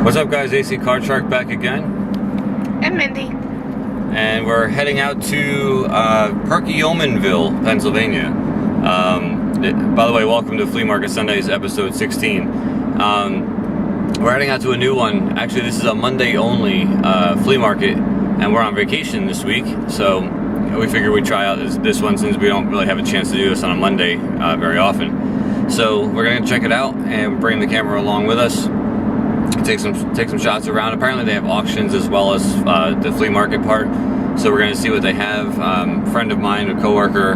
What's up, guys? AC Card Shark back again. And Mindy. And we're heading out to Perkiomenville, Pennsylvania. By the way, welcome to Flea Market Sundays, episode 16. We're heading out to a new one. Actually, this is a Monday only flea market, and we're on vacation this week. So we figured we'd try out this one since we don't really have a chance to do this on a Monday very often. So we're gonna check it out and bring the camera along with us. Take some shots around. Apparently they have auctions as well as the flea market part, so we're gonna see what they have. Friend of mine, a coworker,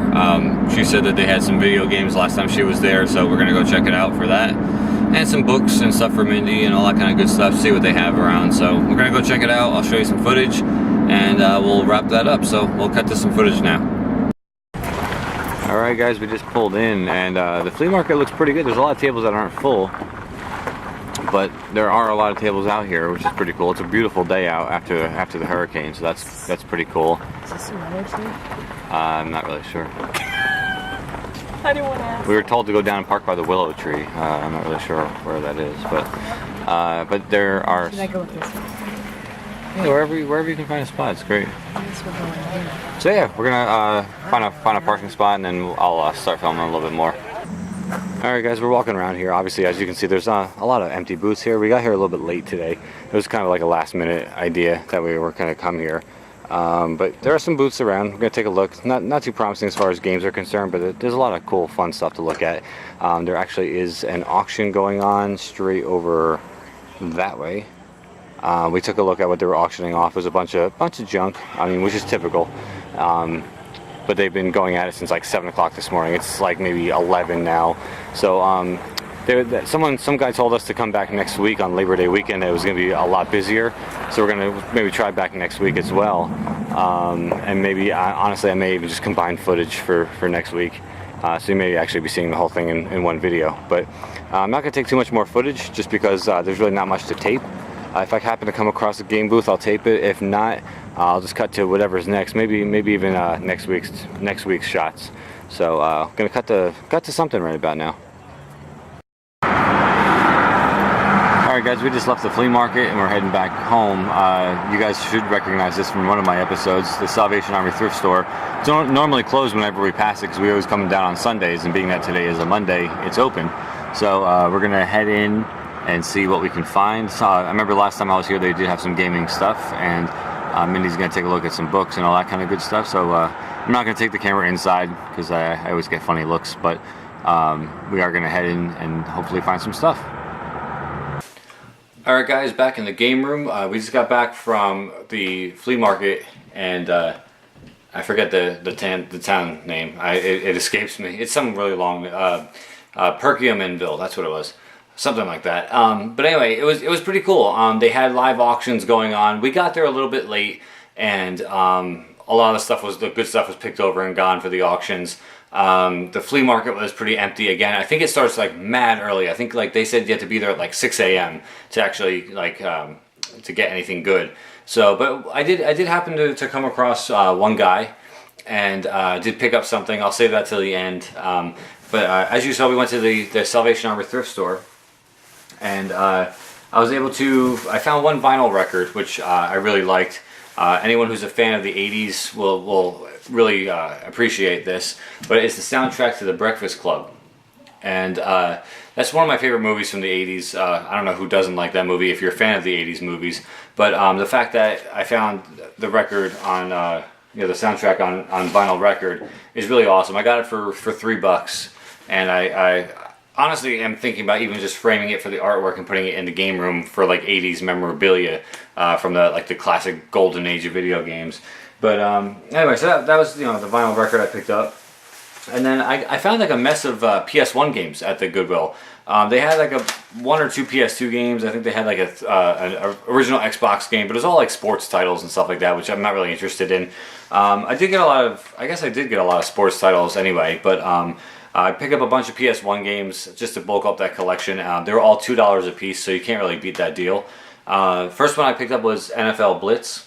she said that they had some video games last time she was there, so we're gonna go check it out for that, and some books and stuff for Mindy and all that kind of good stuff. See what they have around. So we're gonna go check it out. I'll show you some footage, and we'll wrap that up. So we'll cut to some footage now. All right, guys, we just pulled in, and the flea market looks pretty good. There's a lot of tables that aren't full, but there are a lot of tables out here, which is pretty cool. It's a beautiful day out after the hurricane, so that's pretty cool. Is this another tree? I'm not really sure. I didn't want to ask. We were told to go down and park by the willow tree. I'm not really sure where that is, but there are. Should I go with this one? Yeah, wherever you can find a spot, it's great. I guess we're going here. So yeah, we're gonna find a parking spot, and then I'll start filming a little bit more. Alright, guys, we're walking around here. Obviously, as you can see, there's a lot of empty booths here. We got here a little bit late today. It was kind of like a last minute idea that we were going to come here. But there are some booths around. We're going to take a look. Not too promising as far as games are concerned, but there's a lot of cool, fun stuff to look at. There actually is an auction going on straight over that way. We took a look at what they were auctioning off. It was a bunch of junk, I mean, which is typical. But they've been going at it since like 7 o'clock this morning. It's like maybe 11 now. So some guy told us to come back next week on Labor Day weekend. It was going to be a lot busier, so we're going to maybe try back next week as well. And maybe honestly, I may even just combine footage for next week. So you may actually be seeing the whole thing in one video. But I'm not going to take too much more footage, just because there's really not much to tape. If I happen to come across a game booth, I'll tape it. If not, I'll just cut to whatever's next. Maybe even next week's shots. So gonna cut to something right about now. All right, guys, we just left the flea market and we're heading back home. You guys should recognize this from one of my episodes. The Salvation Army thrift store. It's normally closed whenever we pass it because we always come down on Sundays, and being that today is a Monday, it's open. So we're gonna head in and see what we can find. I remember last time I was here, they did have some gaming stuff, and Mindy's gonna take a look at some books and all that kind of good stuff. So I'm not gonna take the camera inside because I always get funny looks, but we are gonna head in and hopefully find some stuff. All right, guys, back in the game room. We just got back from the flea market, and I forget the town name. It escapes me. It's something really long. Perkiomenville, that's what it was. Something like that. But anyway, it was pretty cool. They had live auctions going on. We got there a little bit late, and a lot of the good stuff was picked over and gone for the auctions. The flea market was pretty empty again. I think it starts like mad early. I think like they said you have to be there at like 6 a.m. to actually like to get anything good. So, but I did happen to come across one guy, and did pick up something. I'll save that till the end. But as you saw, we went to the Salvation Army thrift store. And I found one vinyl record, which I really liked. Anyone who's a fan of the 80s will really appreciate this. But it's the soundtrack to The Breakfast Club. And that's one of my favorite movies from the 80s. I don't know who doesn't like that movie if you're a fan of the 80s movies. But the fact that I found the record on, the soundtrack on vinyl record is really awesome. I got it for $3. And I honestly am thinking about even just framing it for the artwork and putting it in the game room for like 80s memorabilia from the classic golden age of video games. But anyway, so that was the vinyl record I picked up. And then I found like a mess of PS1 games at the Goodwill. They had like one or two PS2 games. I think they had like an original Xbox game, but it was all like sports titles and stuff like that, which I'm not really interested in. I did get a lot of sports titles anyway, but I picked up a bunch of PS1 games just to bulk up that collection. They were all $2 a piece, so you can't really beat that deal. First one I picked up was NFL Blitz.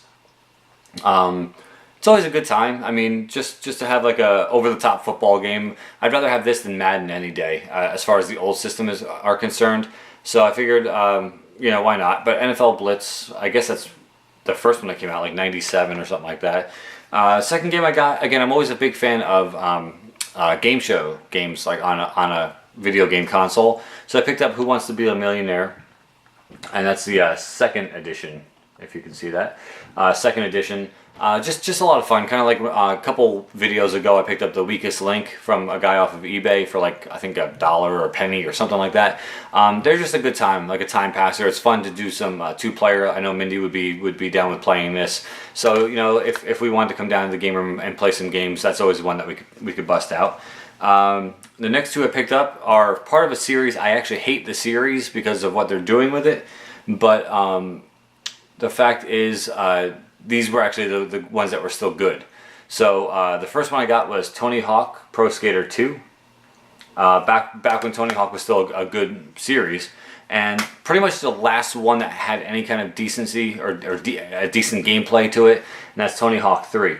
It's always a good time. I mean, just to have like a over-the-top football game. I'd rather have this than Madden any day, as far as the old system are concerned. So I figured, why not? But NFL Blitz, I guess that's the first one that came out, like 97 or something like that. Second game I got, again, I'm always a big fan of game show games, like on a video game console. So I picked up Who Wants to Be a Millionaire, and that's the second edition, if you can see that. Second edition. Just a lot of fun. Kind of like a couple videos ago, I picked up The Weakest Link from a guy off of eBay for like, I think $1 or a penny or something like that. They're just a good time, like a time passer. It's fun to do some two-player. I know Mindy would be down with playing this. So if we wanted to come down to the game room and play some games, that's always one that we could bust out. The next two I picked up are part of a series. I actually hate the series because of what they're doing with it, but the fact is, these were actually the ones that were still good. So the first one I got was Tony Hawk Pro Skater 2. Back when Tony Hawk was still a good series, and pretty much the last one that had any kind of decency or a decent gameplay to it, and that's Tony Hawk 3.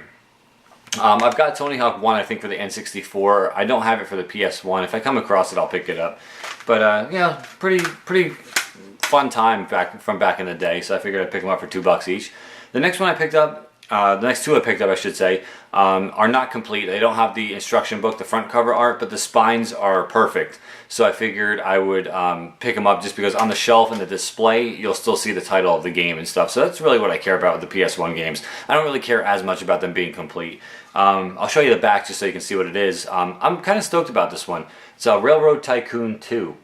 I've got Tony Hawk 1, I think, for the N64. I don't have it for the PS1. If I come across it, I'll pick it up. But pretty fun time back in the day. So I figured I'd pick them up for $2 each. The next one I picked up, the next two I picked up, I should say, are not complete. They don't have the instruction book, the front cover art, but the spines are perfect. So I figured I would pick them up just because on the shelf and the display, you'll still see the title of the game and stuff. So that's really what I care about with the PS1 games. I don't really care as much about them being complete. I'll show you the back just so you can see what it is. I'm kind of stoked about this one. It's a Railroad Tycoon 2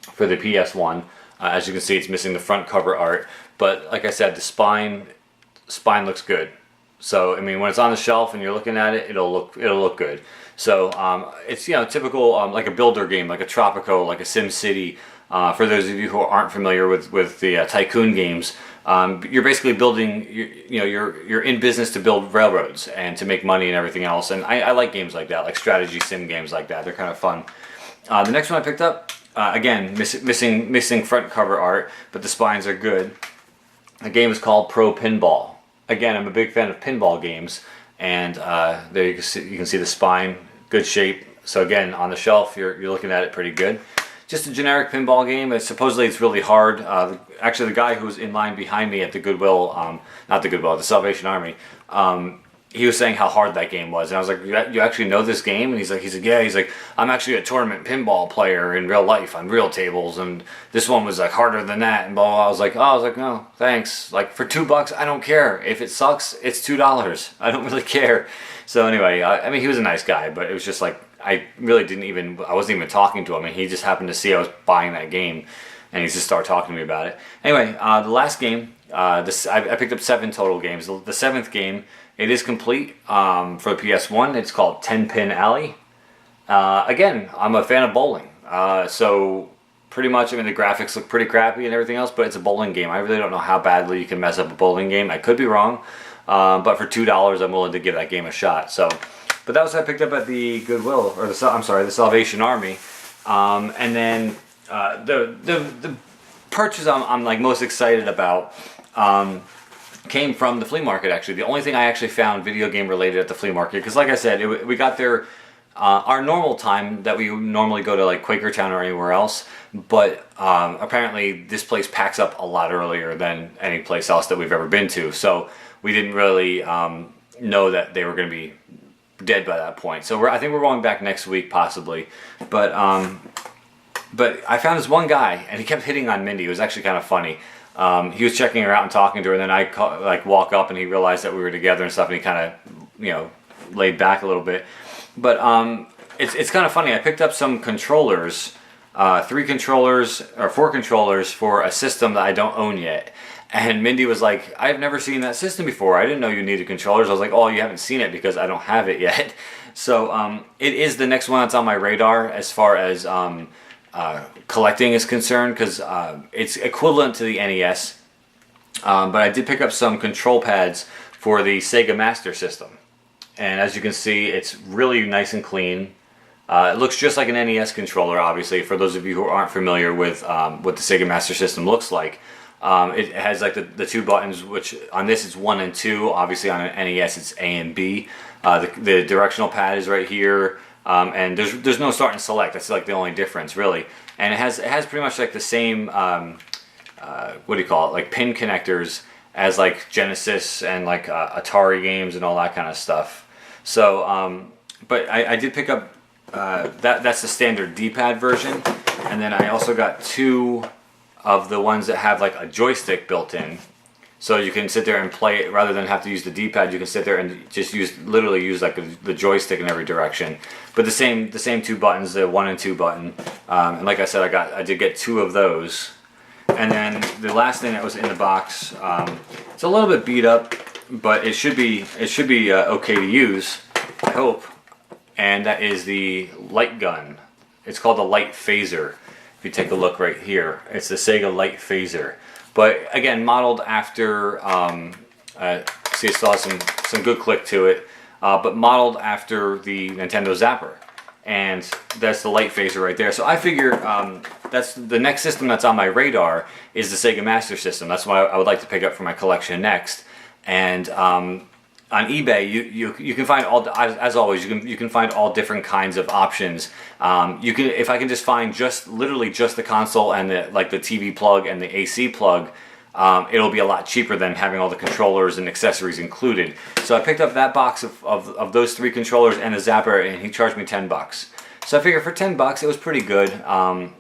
for the PS1. As you can see, it's missing the front cover art. But like I said, the spine looks good. So I mean, when it's on the shelf and you're looking at it, it'll look good. So it's typical like a builder game, like a Tropico, like a Sim City. For those of you who aren't familiar with the Tycoon games, you're basically building. You're in business to build railroads and to make money and everything else. And I like games like that, like strategy sim games like that. They're kind of fun. The next one I picked up, again, missing front cover art, but the spines are good. The game is called Pro Pinball. Again, I'm a big fan of pinball games, and there you can see the spine, good shape. So again, on the shelf, you're looking at it pretty good. Just a generic pinball game. Supposedly it's really hard. Actually, the guy who was in line behind me at the Goodwill, not the Goodwill, the Salvation Army, he was saying how hard that game was, and I was like, "You actually know this game?" And he's like, "Yeah." He's like, "I'm actually a tournament pinball player in real life on real tables, and this one was like harder than that." And blah, blah, blah. I was like, "No, thanks. Like for $2, I don't care. If it sucks, it's $2. I don't really care." So anyway, I mean, he was a nice guy, but it was just like I wasn't even talking to him, and he just happened to see I was buying that game, and he just started talking to me about it. Anyway, the last game, I picked up 7 total games. The 7th game. It is complete for the PS1. It's called 10 Pin Alley. Again, I'm a fan of bowling. So pretty much, I mean, the graphics look pretty crappy and everything else, but it's a bowling game. I really don't know how badly you can mess up a bowling game. I could be wrong. But for $2, I'm willing to give that game a shot. So, but that was what I picked up at the Goodwill, or the Salvation Army. And then the purchase I'm like most excited about came from the flea market. Actually, the only thing I actually found video game related at the flea market, because like I said, we got there our normal time that we normally go to, like Quakertown or anywhere else, but apparently this place packs up a lot earlier than any place else that we've ever been to, so we didn't really know that they were going to be dead by that point. So I think we're going back next week possibly, but I found this one guy and he kept hitting on Mindy. It was actually kind of funny. He was checking her out and talking to her, and then I walk up and he realized that we were together and stuff, and he kind of laid back a little bit. But it's kind of funny. I picked up some controllers, 4 controllers for a system that I don't own yet. And Mindy was like, "I've never seen that system before. I didn't know you needed controllers." I was like, "Oh, you haven't seen it because I don't have it yet." So it is the next one that's on my radar as far as collecting is concerned, because it's equivalent to the NES, but I did pick up some control pads for the Sega Master System, and as you can see, it's really nice and clean. It looks just like an NES controller, obviously, for those of you who aren't familiar with what the Sega Master System looks like. It has like the 2 buttons, which on this it's 1 and 2, obviously on an NES it's A and B. The directional pad is right here. And there's no start and select. That's like the only difference, really. And it has pretty much like the same what do you call it, like pin connectors as like Genesis and like Atari games and all that kind of stuff. So, but I did pick up that's the standard D-pad version, and then I also got 2 of the ones that have like a joystick built in. So you can sit there and play it rather than have to use the D-pad. You can sit there and just literally use like the joystick in every direction. But the same 2 buttons, the 1 and 2 button. And like I said, I did get 2 of those. And then the last thing that was in the box, it's a little bit beat up, but it should be okay to use, I hope. And that is the light gun. It's called the Light Phaser. If you take a look right here, it's the Sega Light Phaser. But again, modeled after, see, it still has some good click to it, but modeled after the Nintendo Zapper. And that's the Light Phaser right there. So I figure that's the next system that's on my radar is the Sega Master System. That's what I would like to pick up for my collection next. And on eBay, you can find all, as always, you can find all different kinds of options. If I can just find literally just the console and the TV plug and the AC plug, it'll be a lot cheaper than having all the controllers and accessories included. So I picked up that box of those 3 controllers and a Zapper, and he charged me $10. So I figured for $10 it was pretty good.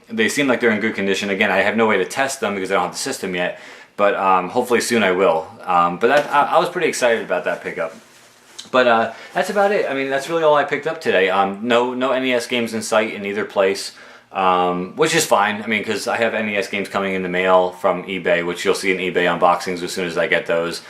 They seem like they're in good condition. Again, I have no way to test them because I don't have the system yet, but hopefully soon I will. But I was pretty excited about that pickup. But that's about it. I mean, that's really all I picked up today. No NES games in sight in either place. Which is fine. I mean, because I have NES games coming in the mail from eBay, which you'll see in eBay unboxings as soon as I get those.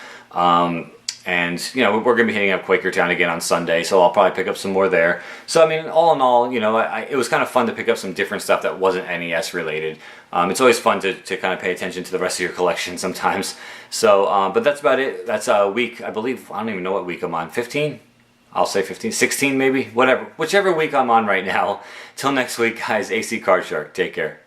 And, you know, we're going to be hitting up Quakertown again on Sunday, so I'll probably pick up some more there. So, I mean, all in all, you know, it was kind of fun to pick up some different stuff that wasn't NES related. It's always fun to kind of pay attention to the rest of your collection sometimes. So, but that's about it. That's a week, I believe, I don't even know what week I'm on. 15? I'll say 15, 16 maybe, whatever. Whichever week I'm on right now. Till next week, guys, AC Card Shark. Take care.